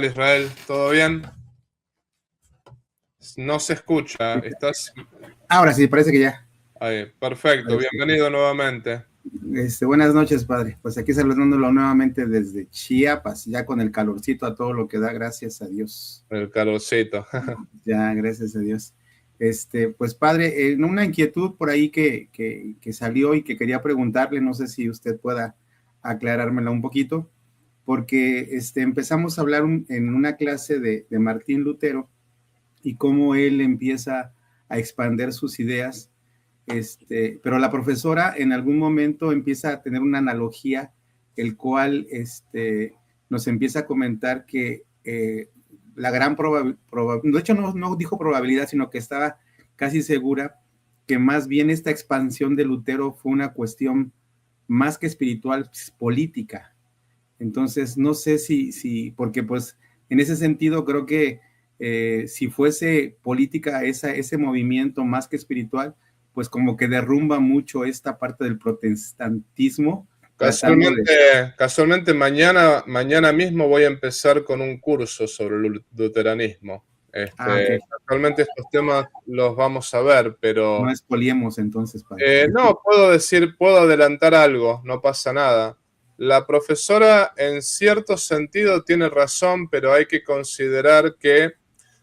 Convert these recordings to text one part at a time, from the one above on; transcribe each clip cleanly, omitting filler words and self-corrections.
Israel, ¿todo bien? No se escucha, ¿estás? Ahora sí, parece que ya. Ahí, perfecto, bienvenido nuevamente. Buenas noches, padre. Pues aquí saludándolo nuevamente desde Chiapas, ya con el calorcito a todo lo que da, gracias a Dios. El calorcito. Ya, gracias a Dios. Pues padre, una inquietud por ahí que salió y que quería preguntarle, no sé si usted pueda aclarármela un poquito, porque empezamos a hablar en una clase de Martín Lutero y cómo él empieza a expander sus ideas. Pero la profesora en algún momento empieza a tener una analogía, el cual nos empieza a comentar que la gran probabilidad, de hecho no dijo probabilidad, sino que estaba casi segura que más bien esta expansión de Lutero fue una cuestión más que espiritual, pues, política. Entonces, no sé porque pues en ese sentido creo que si fuese política ese movimiento más que espiritual, pues como que derrumba mucho esta parte del protestantismo, tratando de... Casualmente mañana mismo voy a empezar con un curso sobre el luteranismo. Okay. Casualmente estos temas los vamos a ver, pero... No expoliemos entonces, padre. No, puedo adelantar algo, no pasa nada. La profesora en cierto sentido tiene razón, pero hay que considerar que,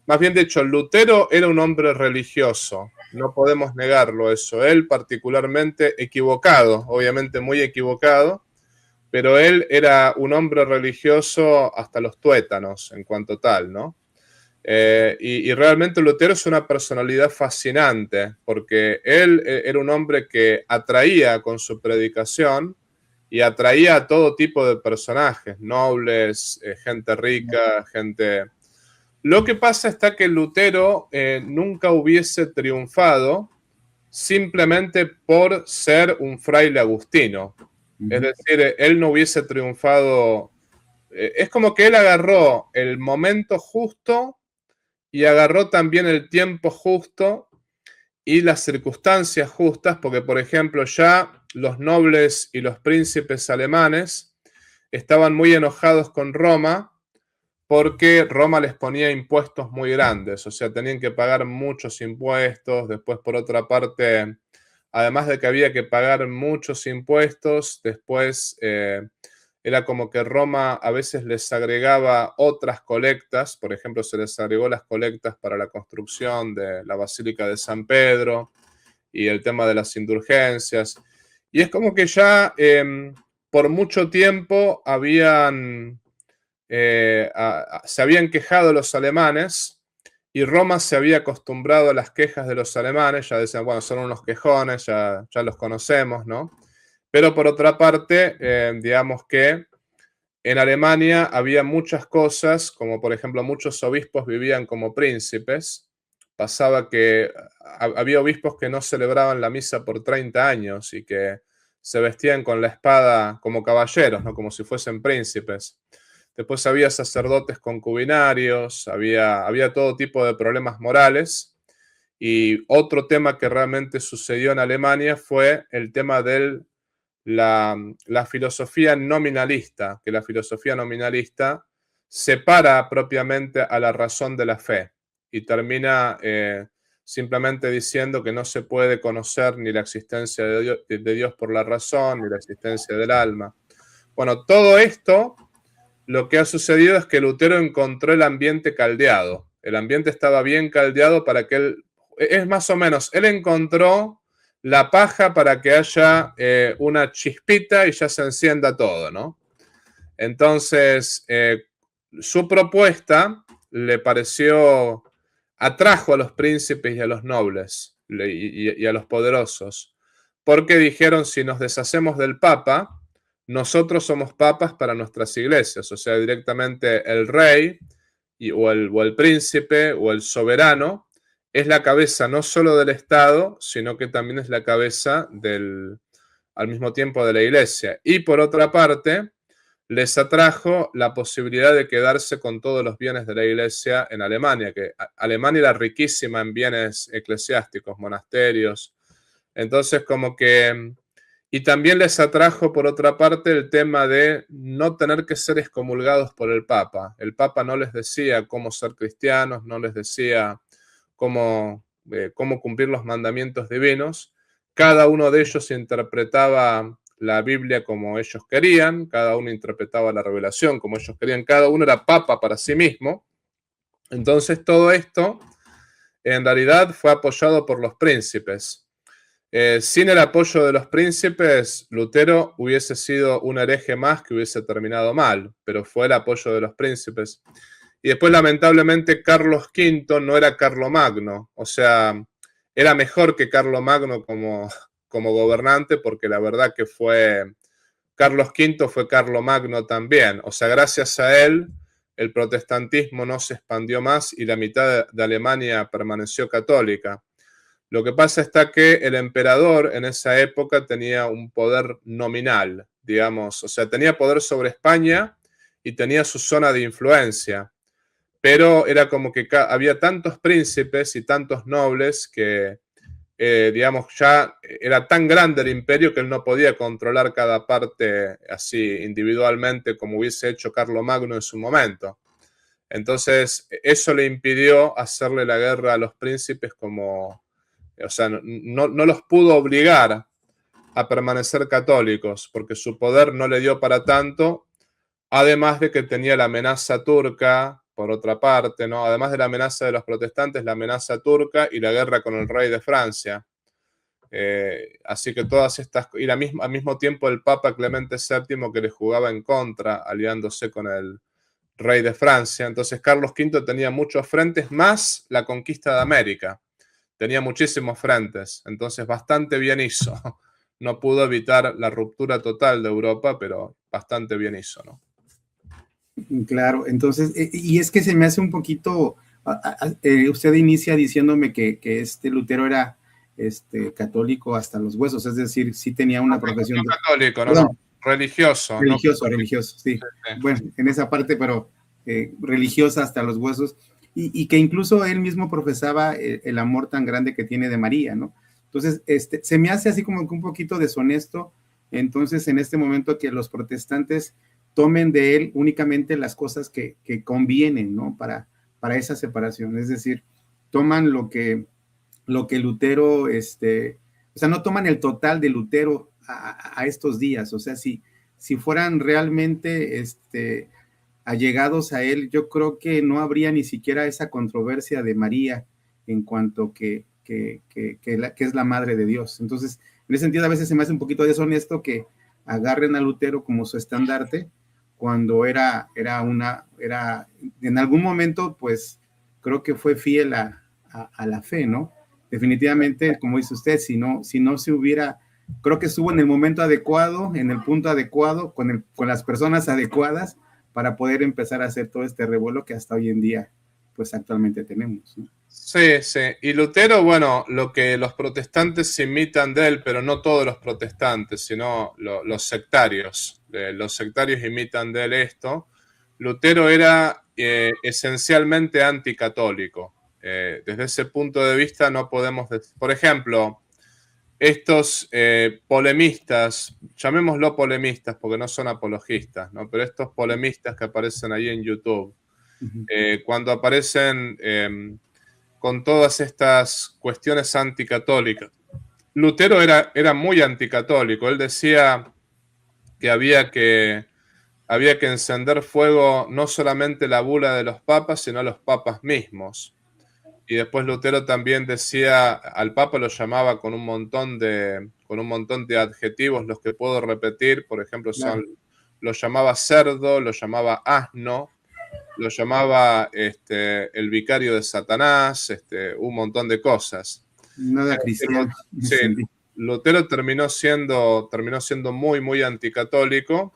más bien dicho, Lutero era un hombre religioso, no podemos negarlo eso. Él particularmente equivocado, obviamente muy equivocado, pero él era un hombre religioso hasta los tuétanos en cuanto tal, ¿no? Y realmente Lutero es una personalidad fascinante, porque él era un hombre que atraía con su predicación y atraía a todo tipo de personajes, nobles, gente rica, gente... Lo que pasa está que Lutero nunca hubiese triunfado simplemente por ser un fraile agustino. Es decir, él no hubiese triunfado... es como que él agarró el momento justo y agarró también el tiempo justo y las circunstancias justas, porque por ejemplo ya los nobles y los príncipes alemanes estaban muy enojados con Roma porque Roma les ponía impuestos muy grandes, o sea, tenían que pagar muchos impuestos. Después, por otra parte, además de que había que pagar muchos impuestos, después era como que Roma a veces les agregaba otras colectas. Por ejemplo, se les agregó las colectas para la construcción de la Basílica de San Pedro y el tema de las indulgencias. Y es como que ya por mucho tiempo se habían quejado los alemanes y Roma se había acostumbrado a las quejas de los alemanes. Ya decían, bueno, son unos quejones, ya los conocemos, ¿no? Pero por otra parte, digamos que en Alemania había muchas cosas, como por ejemplo muchos obispos vivían como príncipes. Pasaba que había obispos que no celebraban la misa por 30 años y que se vestían con la espada como caballeros, ¿no? Como si fuesen príncipes. Después había sacerdotes concubinarios, había todo tipo de problemas morales. Y otro tema que realmente sucedió en Alemania fue el tema de la filosofía nominalista, que la filosofía nominalista separa propiamente a la razón de la fe y termina simplemente diciendo que no se puede conocer ni la existencia de Dios por la razón, ni la existencia del alma. Bueno, todo esto, lo que ha sucedido es que Lutero encontró el ambiente caldeado. El ambiente estaba bien caldeado para que él, es más o menos, él encontró la paja para que haya una chispita y ya se encienda todo, ¿no? Entonces, su propuesta le pareció, atrajo a los príncipes y a los nobles y a los poderosos, porque dijeron, si nos deshacemos del papa, nosotros somos papas para nuestras iglesias, o sea, directamente el rey o el príncipe o el soberano es la cabeza no solo del Estado, sino que también es la cabeza al mismo tiempo de la iglesia. Y por otra parte, les atrajo la posibilidad de quedarse con todos los bienes de la iglesia en Alemania, que Alemania era riquísima en bienes eclesiásticos, monasterios. Entonces, como que Y también les atrajo, por otra parte, el tema de no tener que ser excomulgados por el Papa. El Papa no les decía cómo ser cristianos, no les decía cómo cumplir los mandamientos divinos. Cada uno de ellos interpretaba la Biblia como ellos querían, cada uno interpretaba la revelación como ellos querían, cada uno era papa para sí mismo. Entonces todo esto en realidad fue apoyado por los príncipes. Sin el apoyo de los príncipes, Lutero hubiese sido un hereje más que hubiese terminado mal, pero fue el apoyo de los príncipes. Y después, lamentablemente, Carlos V no era Carlomagno, o sea, era mejor que Carlomagno como gobernante, porque la verdad que Carlos V fue Carlomagno también, o sea, gracias a él, el protestantismo no se expandió más y la mitad de Alemania permaneció católica. Lo que pasa está que el emperador en esa época tenía un poder nominal, digamos, o sea, tenía poder sobre España y tenía su zona de influencia, pero era como que había tantos príncipes y tantos nobles que, digamos, ya era tan grande el imperio que él no podía controlar cada parte así individualmente como hubiese hecho Carlomagno en su momento. Entonces, eso le impidió hacerle la guerra a los príncipes como... O sea, no los pudo obligar a permanecer católicos porque su poder no le dio para tanto, además de que tenía la amenaza turca, por otra parte, ¿no? Además de la amenaza de los protestantes, la amenaza turca y la guerra con el rey de Francia. Así que todas estas... Y al mismo tiempo el Papa Clemente VII que le jugaba en contra, aliándose con el rey de Francia. Entonces Carlos V tenía muchos frentes, más la conquista de América. Tenía muchísimos frentes, entonces bastante bien hizo. No pudo evitar la ruptura total de Europa, pero bastante bien hizo, ¿no? Claro, entonces, y es que se me hace un poquito, usted inicia diciéndome que Lutero era católico hasta los huesos, es decir, sí tenía una profesión. No católico, no, religioso. Religioso, sí. Bueno, en esa parte, pero religiosa hasta los huesos. Y que incluso él mismo profesaba el amor tan grande que tiene de María, ¿no? Entonces, se me hace así como que un poquito deshonesto, entonces, en este momento que los protestantes tomen de él únicamente las cosas que convienen, ¿no? Para esa separación, es decir, toman lo que Lutero, o sea, no toman el total de Lutero a estos días, o sea, si fueran realmente, allegados a él, yo creo que no habría ni siquiera esa controversia de María en cuanto que es la madre de Dios. Entonces, en ese sentido, a veces se me hace un poquito deshonesto que agarren a Lutero como su estandarte cuando era en algún momento, pues, creo que fue fiel a la fe, ¿no? Definitivamente, como dice usted, si no se hubiera, creo que estuvo en el momento adecuado, en el punto adecuado, con las personas adecuadas, para poder empezar a hacer todo este revuelo que hasta hoy en día, pues actualmente tenemos, ¿no? Sí, sí. Y Lutero, bueno, lo que los protestantes imitan de él, pero no todos los protestantes, sino los sectarios. Los sectarios imitan de él esto. Lutero era esencialmente anticatólico. Desde ese punto de vista no podemos... Por ejemplo, estos polemistas, llamémoslo polemistas porque no son apologistas, ¿no? Pero estos polemistas que aparecen ahí en YouTube, cuando aparecen con todas estas cuestiones anticatólicas. Lutero era muy anticatólico. Él decía que había que encender fuego no solamente la bula de los papas, sino los papas mismos. Y después Lutero también decía, al Papa lo llamaba con un montón de adjetivos, los que puedo repetir, por ejemplo, lo llamaba cerdo, lo llamaba asno, lo llamaba el vicario de Satanás, un montón de cosas. Nada cristiano. Sí, Lutero terminó siendo muy, muy anticatólico,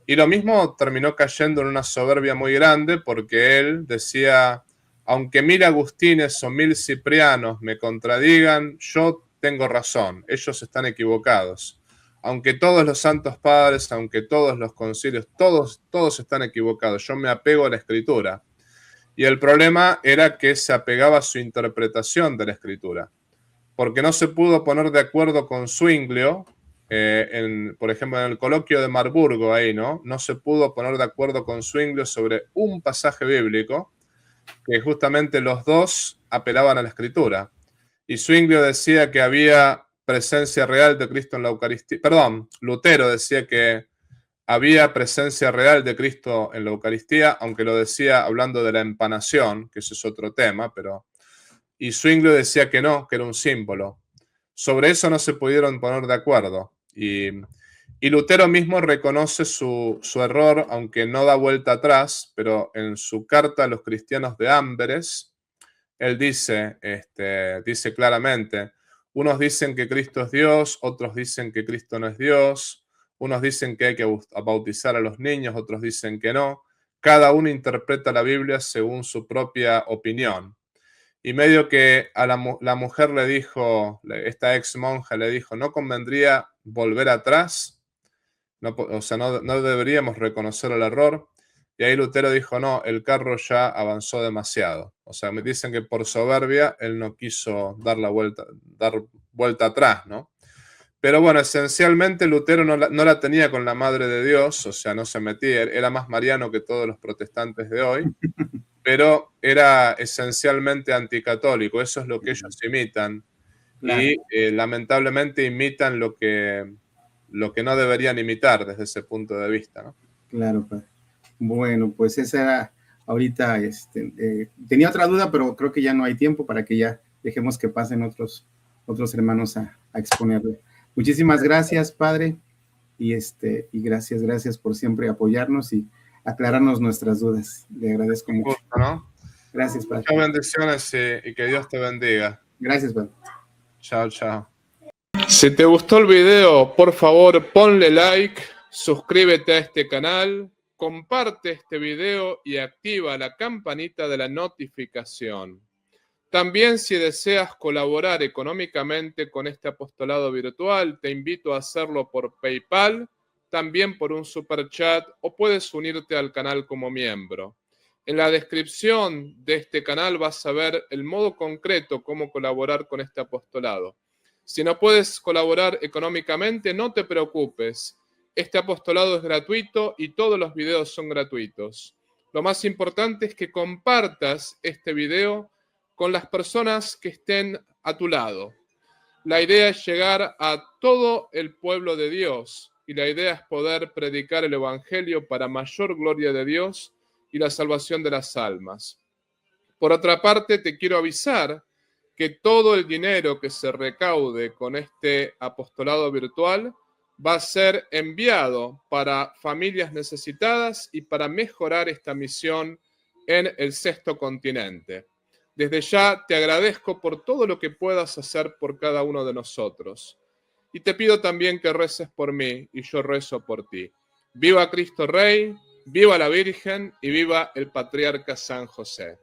y lo mismo terminó cayendo en una soberbia muy grande, porque él decía... Aunque 1000 Agustines o 1000 Ciprianos me contradigan, yo tengo razón, ellos están equivocados. Aunque todos los santos padres, aunque todos los concilios, todos están equivocados, yo me apego a la Escritura. Y el problema era que se apegaba a su interpretación de la Escritura, porque no se pudo poner de acuerdo con Zwinglio, por ejemplo, en el coloquio de Marburgo, ahí, ¿no? No se pudo poner de acuerdo con Zwinglio sobre un pasaje bíblico, que justamente los dos apelaban a la Escritura. Y Zwinglio decía que había presencia real de Cristo en la Eucaristía. Perdón, Lutero decía que había presencia real de Cristo en la Eucaristía, aunque lo decía hablando de la empanación, que ese es otro tema, pero... Y Zwinglio decía que no, que era un símbolo. Sobre eso no se pudieron poner de acuerdo. Y Lutero mismo reconoce su error, aunque no da vuelta atrás, pero en su carta a los cristianos de Amberes, él dice claramente, unos dicen que Cristo es Dios, otros dicen que Cristo no es Dios, unos dicen que hay que bautizar a los niños, otros dicen que no. Cada uno interpreta la Biblia según su propia opinión. Y medio que a la mujer le dijo, esta ex monja le dijo, ¿no convendría volver atrás? No, o sea, no deberíamos reconocer el error. Y ahí Lutero dijo, no, el carro ya avanzó demasiado. O sea, me dicen que por soberbia él no quiso dar vuelta atrás, ¿no? Pero bueno, esencialmente Lutero no la tenía con la Madre de Dios, o sea, no se metía, era más mariano que todos los protestantes de hoy, pero era esencialmente anticatólico, eso es lo que ellos imitan. Claro. Y lamentablemente imitan lo que no deberían imitar desde ese punto de vista, ¿no? Claro, padre. Bueno, pues esa era ahorita, tenía otra duda, pero creo que ya no hay tiempo para que ya dejemos que pasen otros hermanos a exponerle. Muchísimas gracias, padre, y gracias por siempre apoyarnos y aclararnos nuestras dudas. Le agradezco mucho. Gusto, ¿no? Gracias, padre. Muchas bendiciones y que Dios te bendiga. Gracias, padre. Chao, chao. Si te gustó el video, por favor, ponle like, suscríbete a este canal, comparte este video y activa la campanita de la notificación. También, si deseas colaborar económicamente con este apostolado virtual, te invito a hacerlo por PayPal, también por un super chat, o puedes unirte al canal como miembro. En la descripción de este canal vas a ver el modo concreto cómo colaborar con este apostolado. Si no puedes colaborar económicamente, no te preocupes. Este apostolado es gratuito y todos los videos son gratuitos. Lo más importante es que compartas este video con las personas que estén a tu lado. La idea es llegar a todo el pueblo de Dios y la idea es poder predicar el evangelio para mayor gloria de Dios y la salvación de las almas. Por otra parte, te quiero avisar que todo el dinero que se recaude con este apostolado virtual va a ser enviado para familias necesitadas y para mejorar esta misión en el sexto continente. Desde ya te agradezco por todo lo que puedas hacer por cada uno de nosotros. Y te pido también que reces por mí y yo rezo por ti. Viva Cristo Rey, viva la Virgen y viva el Patriarca San José.